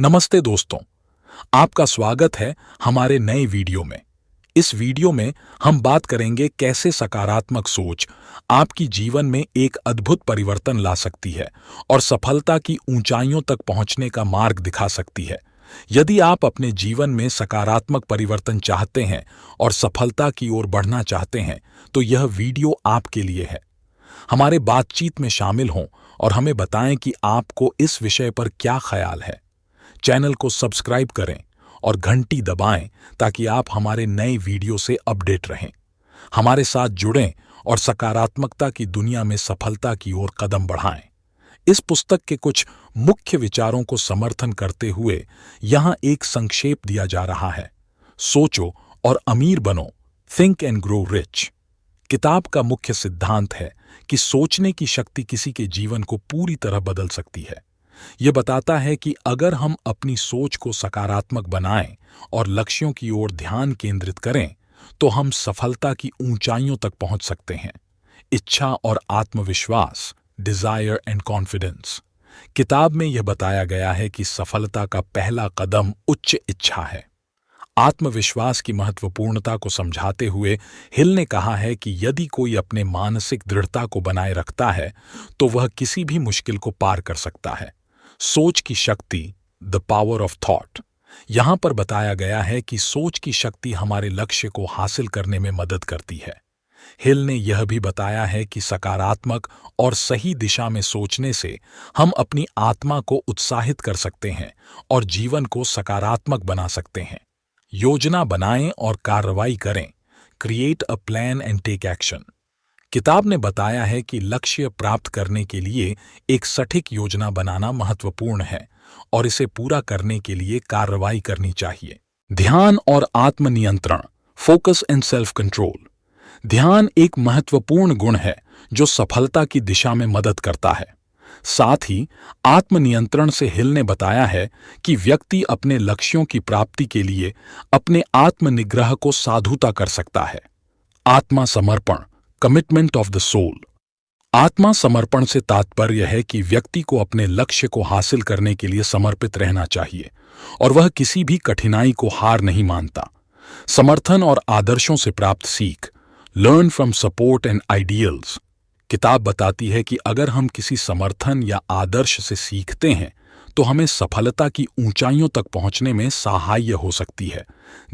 नमस्ते दोस्तों, आपका स्वागत है हमारे नए वीडियो में। इस वीडियो में हम बात करेंगे कैसे सकारात्मक सोच आपकी जीवन में एक अद्भुत परिवर्तन ला सकती है और सफलता की ऊंचाइयों तक पहुंचने का मार्ग दिखा सकती है। यदि आप अपने जीवन में सकारात्मक परिवर्तन चाहते हैं और सफलता की ओर बढ़ना चाहते हैं, तो यह वीडियो आपके लिए है। हमारे बातचीत में शामिल हों और हमें बताएं कि आपको इस विषय पर क्या ख्याल है। चैनल को सब्सक्राइब करें और घंटी दबाएं ताकि आप हमारे नए वीडियो से अपडेट रहें। हमारे साथ जुड़ें और सकारात्मकता की दुनिया में सफलता की ओर कदम बढ़ाएं। इस पुस्तक के कुछ मुख्य विचारों को समर्थन करते हुए यहां एक संक्षेप दिया जा रहा है। सोचो और अमीर बनो, थिंक एंड ग्रो रिच। किताब का मुख्य सिद्धांत है कि सोचने की शक्ति किसी के जीवन को पूरी तरह बदल सकती है। यह बताता है कि अगर हम अपनी सोच को सकारात्मक बनाएं और लक्ष्यों की ओर ध्यान केंद्रित करें, तो हम सफलता की ऊंचाइयों तक पहुंच सकते हैं। इच्छा और आत्मविश्वास, डिजायर एंड कॉन्फिडेंस। किताब में यह बताया गया है कि सफलता का पहला कदम उच्च इच्छा है। आत्मविश्वास की महत्वपूर्णता को समझाते हुए हिल ने कहा है कि यदि कोई अपने मानसिक दृढ़ता को बनाए रखता है, तो वह किसी भी मुश्किल को पार कर सकता है। सोच की शक्ति, द पावर ऑफ थॉट। यहां पर बताया गया है कि सोच की शक्ति हमारे लक्ष्य को हासिल करने में मदद करती है। हिल ने यह भी बताया है कि सकारात्मक और सही दिशा में सोचने से हम अपनी आत्मा को उत्साहित कर सकते हैं और जीवन को सकारात्मक बना सकते हैं। योजना बनाएं और कार्रवाई करें। Create a plan and take action. किताब ने बताया है कि लक्ष्य प्राप्त करने के लिए एक सटीक योजना बनाना महत्वपूर्ण है और इसे पूरा करने के लिए कार्रवाई करनी चाहिए। ध्यान और आत्मनियंत्रण, फोकस एंड सेल्फ कंट्रोल। ध्यान एक महत्वपूर्ण गुण है जो सफलता की दिशा में मदद करता है। साथ ही आत्मनियंत्रण से हिल ने बताया है कि व्यक्ति अपने लक्ष्यों की प्राप्ति के लिए अपने आत्मनिग्रह को साधुता कर सकता है। आत्मा समर्पण, कमिटमेंट ऑफ द सोल। आत्मा समर्पण से तात्पर्य है कि व्यक्ति को अपने लक्ष्य को हासिल करने के लिए समर्पित रहना चाहिए और वह किसी भी कठिनाई को हार नहीं मानता। समर्थन और आदर्शों से प्राप्त सीख, learn from support and ideals. किताब बताती है कि अगर हम किसी समर्थन या आदर्श से सीखते हैं, तो हमें सफलता की ऊंचाइयों तक पहुंचने में सहायक हो सकती है।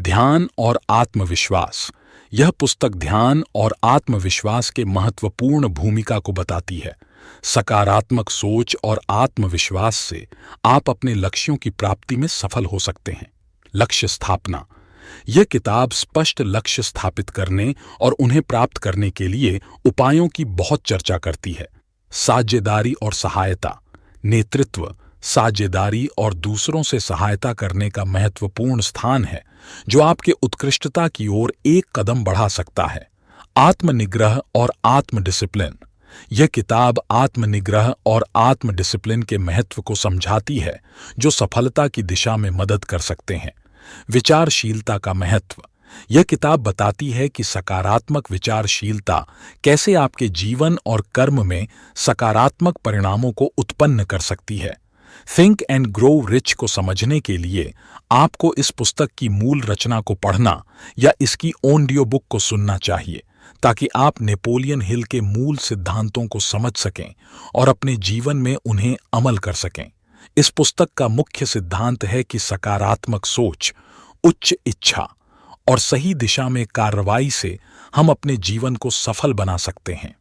ध्यान और आत्मविश्वास। यह पुस्तक ध्यान और आत्मविश्वास के महत्वपूर्ण भूमिका को बताती है। सकारात्मक सोच और आत्मविश्वास से आप अपने लक्ष्यों की प्राप्ति में सफल हो सकते हैं। लक्ष्य स्थापना। यह किताब स्पष्ट लक्ष्य स्थापित करने और उन्हें प्राप्त करने के लिए उपायों की बहुत चर्चा करती है। साझेदारी और सहायता। नेतृत्व, साझेदारी और दूसरों से सहायता करने का महत्वपूर्ण स्थान है जो आपके उत्कृष्टता की ओर एक कदम बढ़ा सकता है। आत्मनिग्रह और आत्म डिसिप्लिन। यह किताब आत्मनिग्रह और आत्म डिसिप्लिन के महत्व को समझाती है जो सफलता की दिशा में मदद कर सकते हैं। विचारशीलता का महत्व। यह किताब बताती है कि सकारात्मक विचारशीलता कैसे आपके जीवन और कर्म में सकारात्मक परिणामों को उत्पन्न कर सकती है। थिंक एंड ग्रो रिच को समझने के लिए आपको इस पुस्तक की मूल रचना को पढ़ना या इसकी ऑडियो बुक को सुनना चाहिए, ताकि आप नेपोलियन हिल के मूल सिद्धांतों को समझ सकें और अपने जीवन में उन्हें अमल कर सकें। इस पुस्तक का मुख्य सिद्धांत है कि सकारात्मक सोच, उच्च इच्छा और सही दिशा में कार्रवाई से हम अपने जीवन को सफल बना सकते हैं।